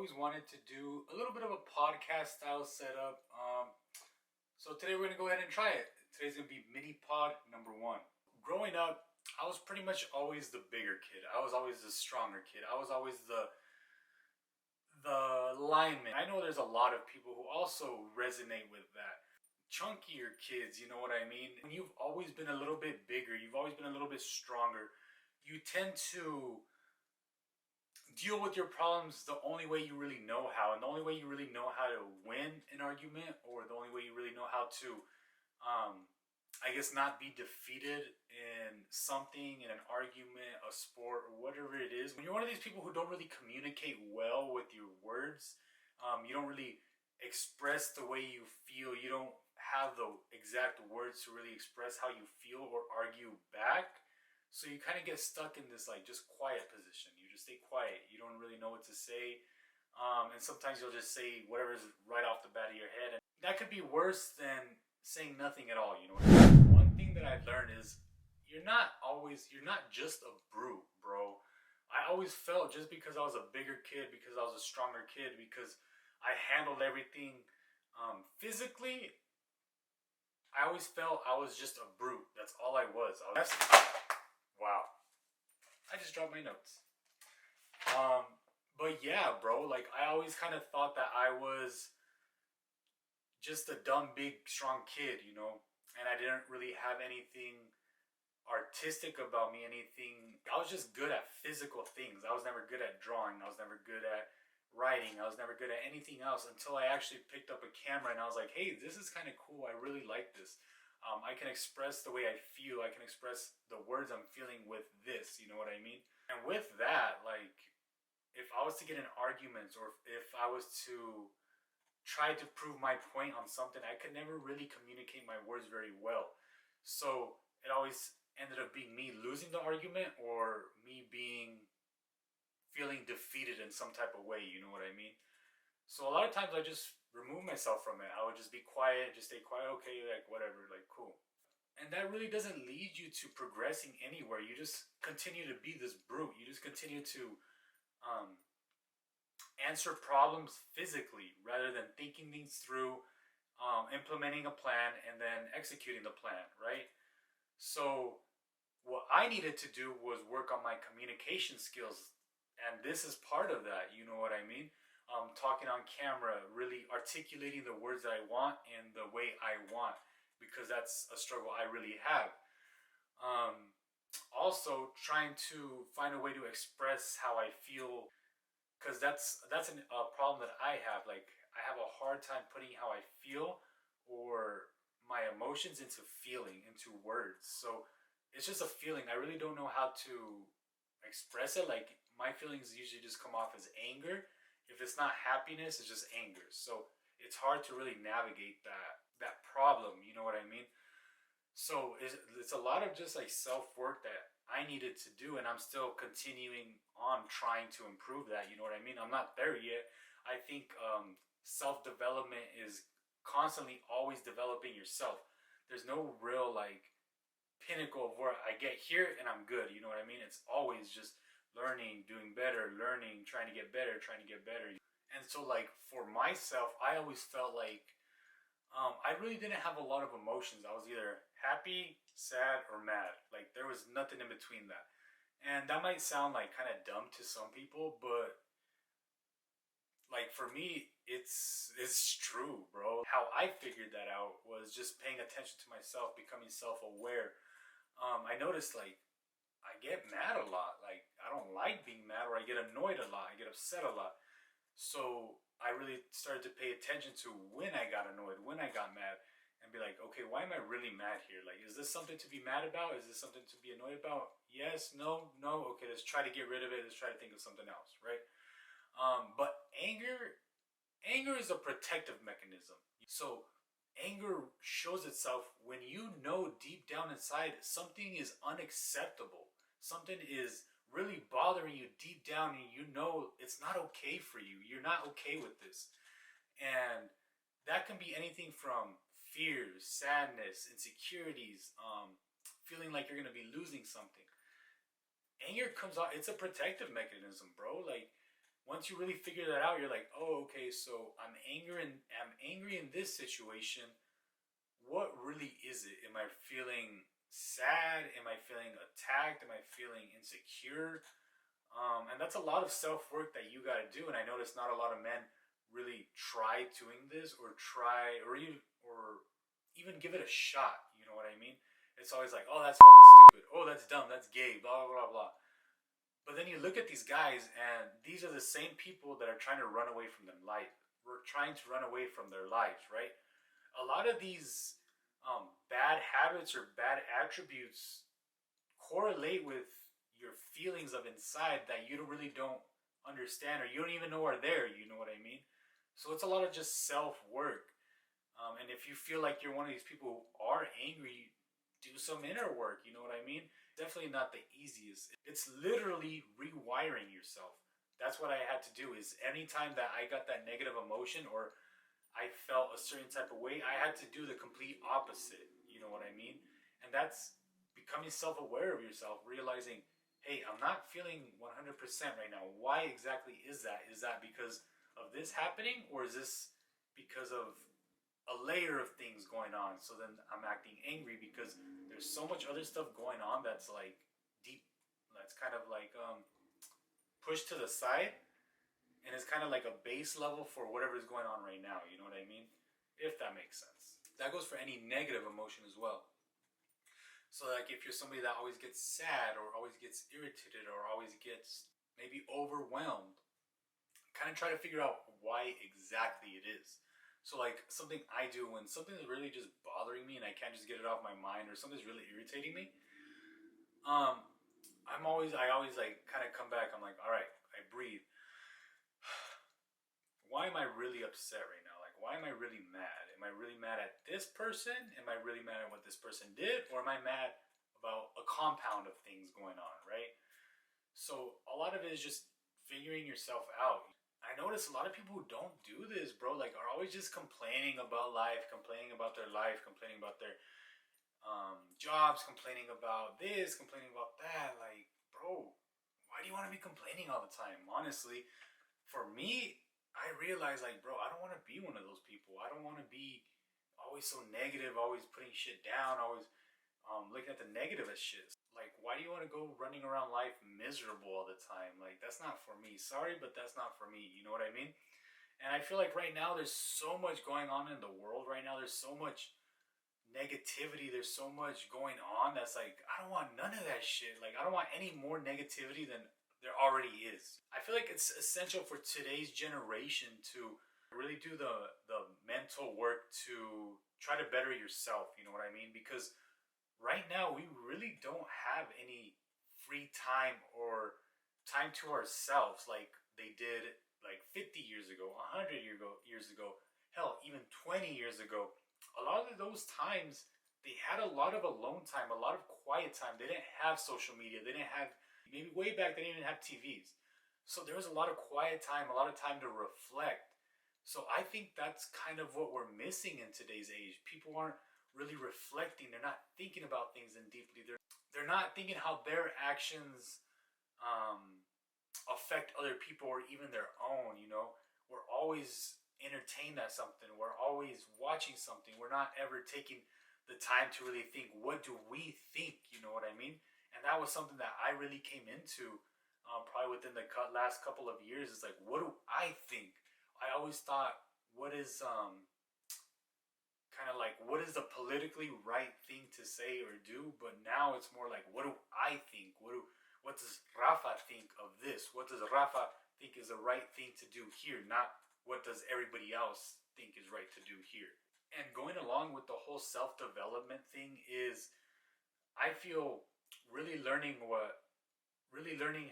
always wanted to do a little bit of a podcast style setup. So today we're gonna go ahead and try it. Today's gonna be mini pod number one. Growing up, I was pretty much always the bigger kid. I was always the stronger kid. I was always the lineman. I know there's a lot of people who also resonate with that. Chunkier kids, you know what I mean? When you've always been a little bit bigger, you've always been a little bit stronger, you tend to deal with your problems the only way you really know how, and the only way you really know how to win an argument, or the only way you really know how to I guess not be defeated in something, in an argument, a sport, or whatever it is. When you're one of these people who don't really communicate well with your words, you don't really express the way you feel, you don't have the exact words to really express how you feel or argue back. So you kind of get stuck in this like just quiet position. You just stay quiet. You don't really know what to say. And sometimes you'll just say whatever's right off the bat of your head. And that could be worse than saying nothing at all, you know. One thing that I've learned is you're not just a brute, bro. I always felt just because I was a bigger kid, because I was a stronger kid, because I handled everything physically, I always felt I was just a brute. That's all I was. Wow. I just dropped my notes. But yeah, bro, like I always kind of thought that I was just a dumb, big, strong kid, you know, and I didn't really have anything artistic about me, anything. I was just good at physical things. I was never good at drawing. I was never good at writing. I was never good at anything else until I actually picked up a camera and I was like, hey, this is kind of cool. I really like this. I can express the way I feel. I can express the words I'm feeling with this, you know what I mean? And with that, like, if I was to get in arguments or if I was to try to prove my point on something, I could never really communicate my words very well. So it always ended up being me losing the argument or me feeling defeated in some type of way, you know what I mean? So a lot of times I just remove myself from it. I would just be quiet, just stay quiet, okay, like whatever, like cool. And that really doesn't lead you to progressing anywhere. You just continue to be this brute. You just continue to um, answer problems physically rather than thinking things through, implementing a plan, and then executing the plan, right? So what I needed to do was work on my communication skills. And this is part of that, you know what I mean? Talking on camera, really articulating the words that I want in the way I want, because that's a struggle I really have. Also, trying to find a way to express how I feel, because a problem that I have. Like, I have a hard time putting how I feel or my emotions into feeling, into words. So it's just a feeling. I really don't know how to express it. Like, my feelings usually just come off as anger. If it's not happiness, it's just anger. So it's hard to really navigate that problem. You know what I mean? So it's a lot of just like self work that I needed to do, and I'm still continuing on trying to improve that. You know what I mean? I'm not there yet. I think self development is constantly always developing yourself. There's no real like pinnacle of where I get here and I'm good. You know what I mean? It's always just learning, doing better, learning, trying to get better, trying to get better. And so, like, for myself, I always felt like I really didn't have a lot of emotions. I was either happy, sad, or mad. Like, there was nothing in between that. And that might sound like kind of dumb to some people, but like for me, it's true, bro. How I figured that out was just paying attention to myself, becoming self-aware. I noticed like I get mad a lot. Like, I don't like being mad, or I get annoyed a lot. I get upset a lot. So I really started to pay attention to when I got annoyed, when I got mad, and be like, okay, why am I really mad here? Like, is this something to be mad about? Is this something to be annoyed about? Yes, no, no. Okay, let's try to get rid of it. Let's try to think of something else, right? But anger is a protective mechanism. So anger shows itself when you know deep down inside something is unacceptable. Something is really bothering you deep down, and you know it's not okay for you. You're not okay with this. And that can be anything from fears, sadness, insecurities, feeling like you're going to be losing something. Anger comes out, it's a protective mechanism, bro. Like, once you really figure that out, you're like, oh, okay, so I'm angry in this situation. What really is it? Am I feeling sad? Am I feeling attacked? Am I feeling insecure? And that's a lot of self work that you got to do. And I notice not a lot of men really try doing this, or try, or even give it a shot. You know what I mean? It's always like, oh, that's fucking stupid. Oh, that's dumb. That's gay. Blah blah blah blah. But then you look at these guys, and these are the same people that are trying to run away from their life. We're trying to run away from their lives, right? A lot of these bad habits or bad attributes correlate with your feelings of inside that you don't understand, or you don't even know are there. You know what I mean? So it's a lot of just self work. And if you feel like you're one of these people who are angry, do some inner work. You know what I mean? Definitely not the easiest. It's literally rewiring yourself. That's what I had to do. Is anytime that I got that negative emotion, or I felt a certain type of way, I had to do the complete opposite. You know what I mean? And that's becoming self aware of yourself, realizing, hey, I'm not feeling 100% right now. Why exactly is that? Is that because of this happening, or is this because of a layer of things going on? So then I'm acting angry because there's so much other stuff going on that's like deep, that's kind of like pushed to the side, and it's kind of like a base level for whatever's going on right now. You know what I mean? If that makes sense. That goes for any negative emotion as well. So like if you're somebody that always gets sad, or always gets irritated, or always gets maybe overwhelmed, kind of try to figure out why exactly it is. So like something I do when something is really just bothering me and I can't just get it off my mind, or something's really irritating me, um, I always like kind of come back. I'm like, all right, I breathe. Why am I really upset right now? Like, why am I really mad? Am I really mad at this person? Am I really mad at what this person did? Or am I mad about a compound of things going on, right? So a lot of it is just figuring yourself out. I notice a lot of people who don't do this, bro, like are always just complaining about life, complaining about their life, complaining about their jobs, complaining about this, complaining about that. Like, bro, why do you want to be complaining all the time? Honestly, for me, I realize like, bro, I don't want to be one of those people. I don't want to be always so negative, always putting shit down, always looking at the negative as shit. Like, why do you want to go running around life miserable all the time? Like, that's not for me. Sorry, but that's not for me. You know what I mean? And I feel like right now there's so much going on in the world right now. There's so much negativity. There's so much going on that's like, I don't want none of that shit. Like, I don't want any more negativity than there already is. I feel like it's essential for today's generation to really do the mental work to try to better yourself. You know what I mean? Because right now we really don't have any free time or time to ourselves like they did like 50 years ago, 100 years ago, hell, even 20 years ago. A lot of those times they had a lot of alone time, a lot of quiet time. They didn't have social media. They didn't have, maybe way back they didn't even have TVs. So there was a lot of quiet time, a lot of time to reflect. So I think that's kind of what we're missing in today's age. People aren't really reflecting. They're not thinking about things in deeply. They're not thinking how their actions um, affect other people or even their own. You know, we're always entertained at something. We're always watching something. We're not ever taking the time to really think. What do we think? You know what I mean? And that was something that I really came into probably within the last couple of years. It's like, what do I think? I always thought, what is kind of like, what is the politically right thing to say or do? But now it's more like, what do I think? What does Rafa think of this? What does Rafa think is the right thing to do here? Not what does everybody else think is right to do here. And going along with the whole self development thing is, I feel really learning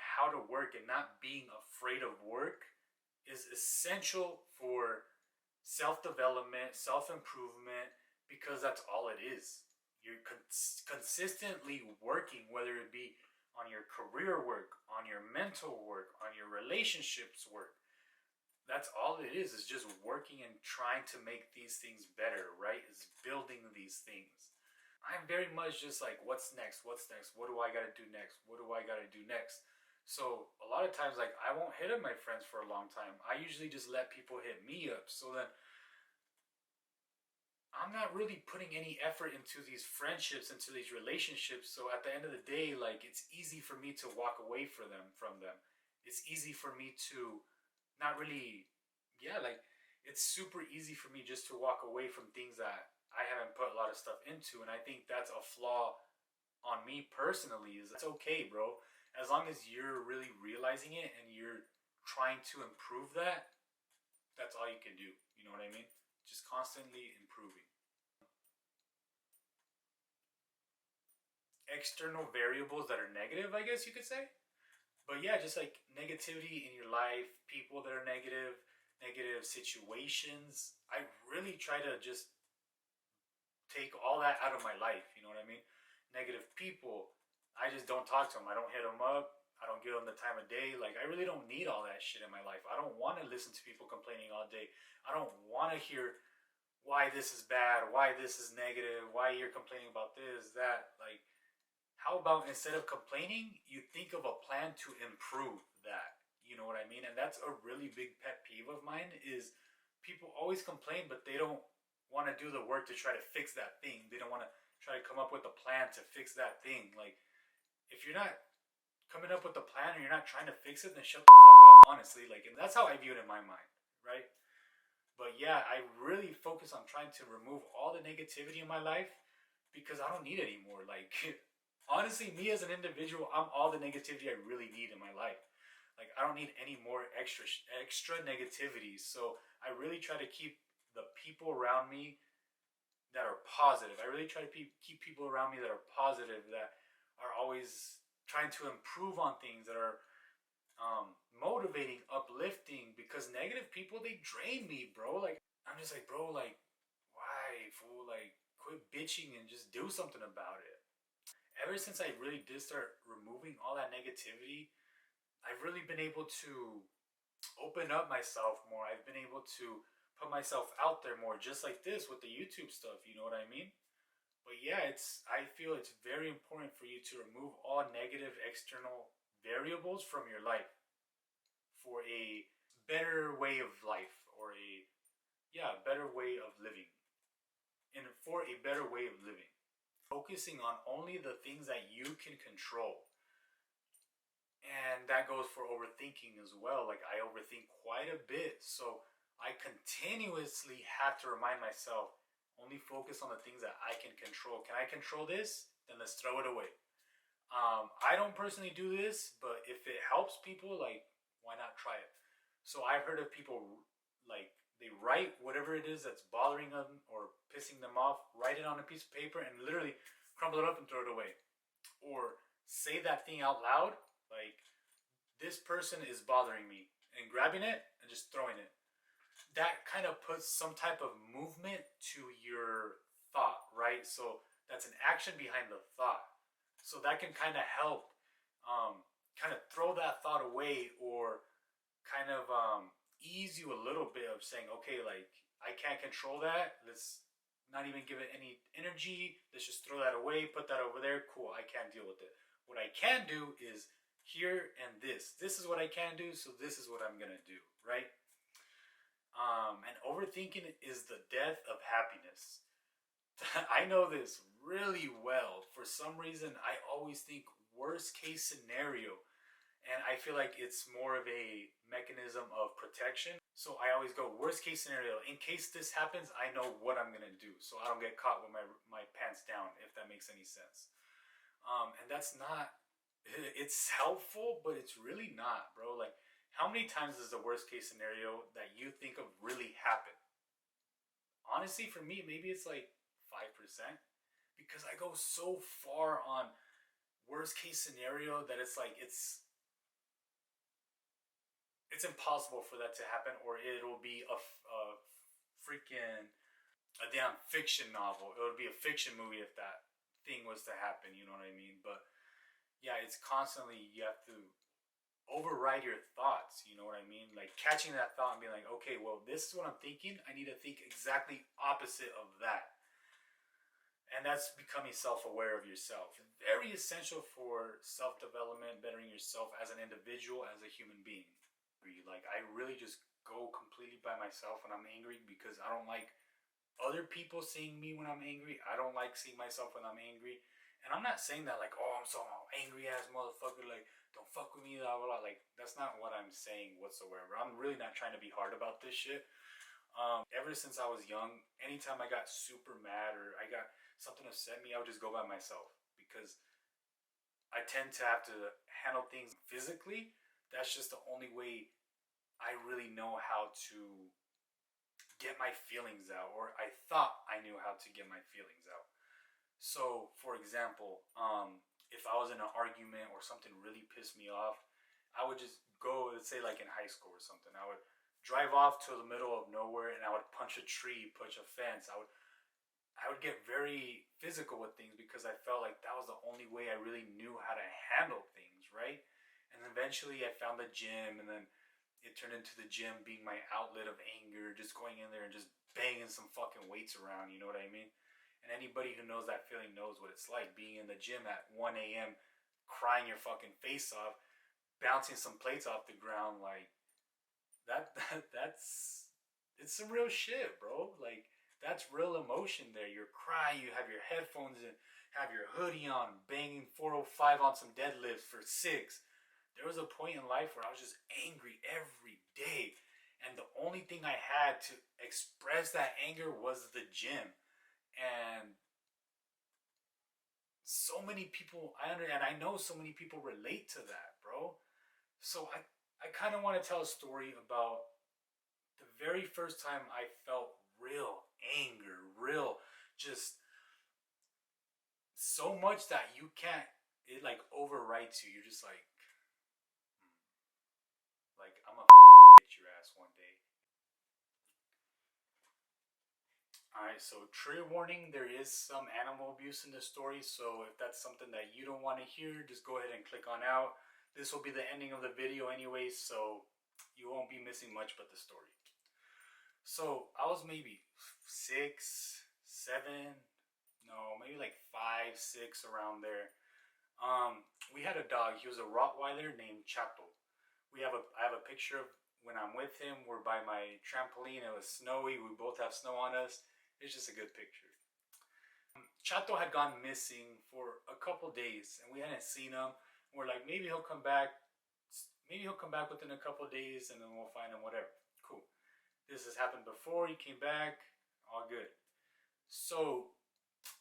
how to work and not being afraid of work is essential for self development, self improvement, because that's all it is. You're consistently working, whether it be on your career work, on your mental work, on your relationships work. That's all it is just working and trying to make these things better, right? Is building these things. I'm very much just like, what's next? What's next? What do I gotta do next? What do I gotta do next? So a lot of times, like, I won't hit up my friends for a long time. I usually just let people hit me up. So then I'm not really putting any effort into these friendships, into these relationships. So at the end of the day, like, it's easy for me to walk away from them. It's easy for me to not really, yeah, like, it's super easy for me just to walk away from things that I haven't put a lot of stuff into. And I think that's a flaw on me personally. Is that's okay, bro. As long as you're really realizing it and you're trying to improve that, that's all you can do. You know what I mean? Just constantly improving. External variables that are negative, I guess you could say. But yeah, just like negativity in your life, people that are negative, negative situations. I really try to just take all that out of my life. You know what I mean? Negative people, I just don't talk to them. I don't hit them up. I don't give them the time of day. Like, I really don't need all that shit in my life. I don't want to listen to people complaining all day. I don't want to hear why this is bad, why this is negative, why you're complaining about this, that. Like, how about instead of complaining, you think of a plan to improve that? You know what I mean? And that's a really big pet peeve of mine is people always complain, but they don't want to do the work to try to fix that thing. They don't want to try to come up with a plan to fix that thing. Like, if you're not coming up with a plan or you're not trying to fix it, then shut the fuck up, honestly. Like, and that's how I view it in my mind, right? But yeah, I really focus on trying to remove all the negativity in my life because I don't need it anymore. Like, honestly, me as an individual, I'm all the negativity I really need in my life. Like, I don't need any more extra negativity. So I really try to keep the people around me that are positive. I really try to keep people around me that are positive, that are always trying to improve on things, that are motivating, uplifting. Because negative people, they drain me, bro. Like, I'm just like, bro, like, why, fool? Like, quit bitching and just do something about it. Ever since I really did start removing all that negativity, I've really been able to open up myself more. I've been able to put myself out there more, just like this with the YouTube stuff. You know what I mean? But yeah, I feel it's very important for you to remove all negative external variables from your life for a better way of life, or a, yeah, better way of living, and for a better way of living. Focusing on only the things that you can control. And that goes for overthinking as well. Like, I overthink quite a bit. So I continuously have to remind myself, only focus on the things that I can control. Can I control this? Then let's throw it away. I don't personally do this, but if it helps people, like, why not try it? So I've heard of people, like, they write whatever it is that's bothering them or pissing them off, write it on a piece of paper and literally crumble it up and throw it away. Or say that thing out loud, like, this person is bothering me, and grabbing it and just throwing it. That kind of puts some type of movement to your thought, right? So that's an action behind the thought. So that can kind of help, kind of throw that thought away, or kind of ease you a little bit of saying, okay, like, I can't control that. Let's not even give it any energy. Let's just throw that away, put that over there. Cool, I can't deal with it. What I can do is here and this. This is what I can do, so this is what I'm gonna do, right? And overthinking is the death of happiness. I know this really well. For some reason, I always think worst case scenario, and I feel like it's more of a mechanism of protection. So I always go worst case scenario. In case this happens, I know what I'm gonna do, so I don't get caught with my pants down. If that makes any sense. And that's not. It's helpful, but it's really not, bro. Like, how many times does the worst case scenario that you think of really happen? Honestly, for me, maybe it's like 5%, because I go so far on worst case scenario that it's like it's impossible for that to happen, or it'll be a freaking a damn fiction novel. It would be a fiction movie if that thing was to happen. You know what I mean? But yeah, it's constantly, you have to override your thoughts. You know what I mean? Like, catching that thought and being like, okay, well, this is what I'm thinking. I need to think exactly opposite of that. And that's becoming self-aware of yourself. Very essential for self-development, bettering yourself as an individual, as a human being. Like, I really just go completely by myself when I'm angry because I don't like other people seeing me when I'm angry. I don't like seeing myself when I'm angry. And I'm not saying that like, oh, I'm so angry ass motherfucker, like, don't fuck with me, blah, blah, blah. Like, that's not what I'm saying whatsoever. I'm really not trying to be hard about this shit. Ever since I was young, anytime I got super mad or I got something upset me, I would just go by myself because I tend to have to handle things physically. That's just the only way I really know how to get my feelings out, or I thought I knew how to get my feelings out. So, for example, if I was in an argument or something really pissed me off, I would just go, let's say like in high school or something, I would drive off to the middle of nowhere and I would punch a tree, punch a fence. I would get very physical with things because I felt like that was the only way I really knew how to handle things, right? And eventually I found the gym, and then it turned into the gym being my outlet of anger, just going in there and just banging some fucking weights around, you know what I mean? And anybody who knows that feeling knows what it's like being in the gym at 1 a.m., crying your fucking face off, bouncing some plates off the ground. Like, that's it's some real shit, bro. Like, that's real emotion there. You're crying, you have your headphones in, have your hoodie on, banging 405 on some deadlifts for six. There was a point in life where I was just angry every day. And the only thing I had to express that anger was the gym. And so many people, and I know so many people relate to that, bro. So I kind of want to tell a story about the very first time I felt real anger, real just so much that you can't, it like overwrites you. You're just like I'm gonna fucking get your ass one day. Alright, so trigger warning, there is some animal abuse in the story, so if that's something that you don't want to hear, just go ahead and click on out. This will be the ending of the video anyway, so you won't be missing much but the story. So I was maybe 6, 7, no, maybe like 5, 6 around there. We had a dog. He was a Rottweiler named Chato. I have a picture of when I'm with him. We're by my trampoline. It was snowy. We both have snow on us. It's just a good picture. Chato had gone missing for a couple days, and we hadn't seen him. We're like, maybe he'll come back. Maybe he'll come back within a couple days, and then we'll find him. Whatever. Cool. This has happened before. He came back. All good. So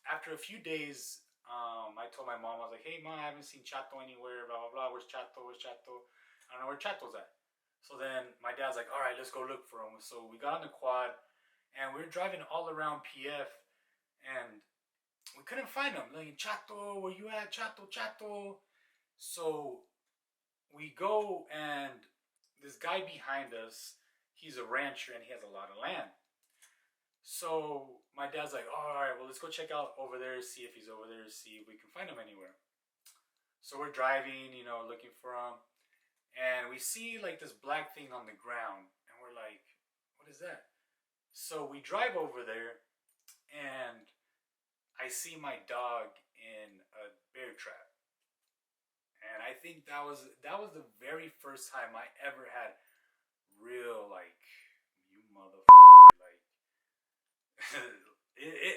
after a few days, I told my mom, I was like, hey, mom, I haven't seen Chato anywhere, blah, blah, blah. Where's Chato? Where's Chato? I don't know where Chato's at. So then my dad's like, all right, let's go look for him. So we got on the quad, and we were driving all around PF, and we couldn't find him. Like, Chato, where you at? Chato, Chato. So we go, and this guy behind us, he's a rancher, and he has a lot of land. So my dad's like, oh, all right, well, let's go check out over there, see if he's over there, see if we can find him anywhere. So we're driving, looking for him. And we see like this black thing on the ground. And we're like, what is that? So we drive over there, and I see my dog in a bear trap. And I think that was the very first time I ever had real, like, you motherfucker, like,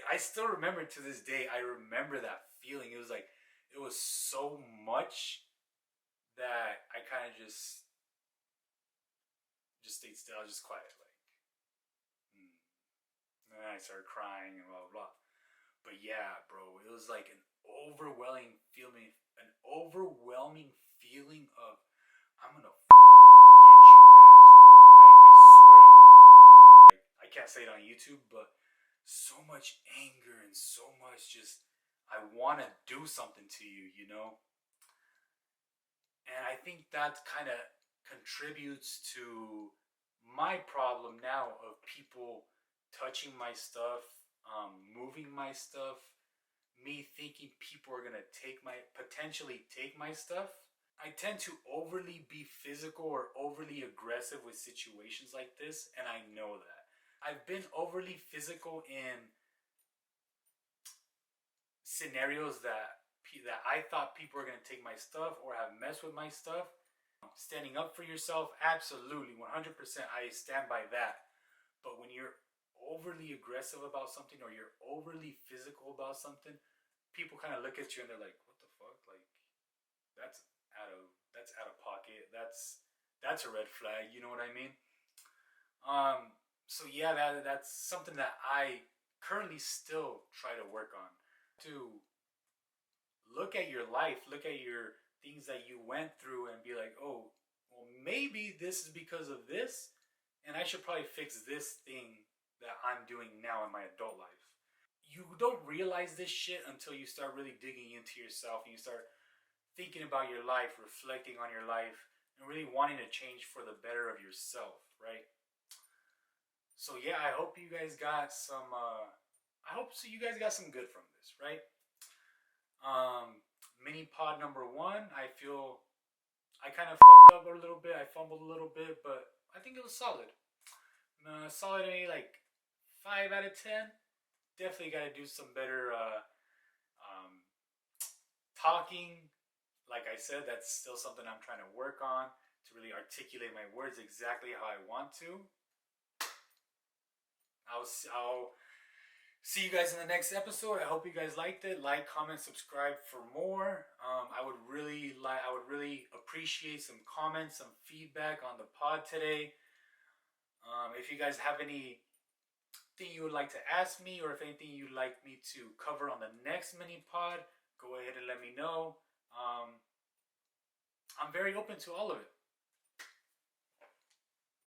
I still remember to this day. I remember that feeling. It was like, it was so much that I kind of just stayed still. I was just quiet, like, and then I started crying and blah blah blah. But yeah, bro, it was like an overwhelming feeling of I'm gonna fucking get your ass, bro. Like, I swear I'm gonna like, I can't say it on YouTube, but so much anger and so much just I want to do something to you, And I think that kind of contributes to my problem now of people touching my stuff, moving my stuff, me thinking people are gonna potentially take my stuff. I tend to overly be physical or overly aggressive with situations like this, and I know that. I've been overly physical in scenarios that I thought people were gonna take my stuff or have messed with my stuff. Standing up for yourself, absolutely, 100%. I stand by that. But when you're overly aggressive about something or you're overly physical about something, people kind of look at you and they're like, "What the fuck? Like, that's that's out of pocket. That's a red flag." You know what I mean? So yeah, that's something that I currently still try to work on. To look at your life, look at your things that you went through, and be like, "Oh, well, maybe this is because of this, and I should probably fix this thing that I'm doing now in my adult life." You don't realize this shit until you start really digging into yourself and you start thinking about your life, reflecting on your life, and really wanting to change for the better of yourself, right? So yeah, I hope you guys got some. I hope so. You guys got some good from this, right? Mini pod number one. I feel I kind of fucked up a little bit. I fumbled a little bit, but I think it was solid. Solid, like 5 out of 10. Definitely got to do some better um, talking. Like I said, that's still something I'm trying to work on to really articulate my words exactly how I want to. I'll see you guys in the next episode. I hope you guys liked it. Like, comment, subscribe for more. I would really appreciate some comments, some feedback on the pod today. If you guys have anything you would like to ask me, or if anything you'd like me to cover on the next mini pod, go ahead and let me know. I'm very open to all of it.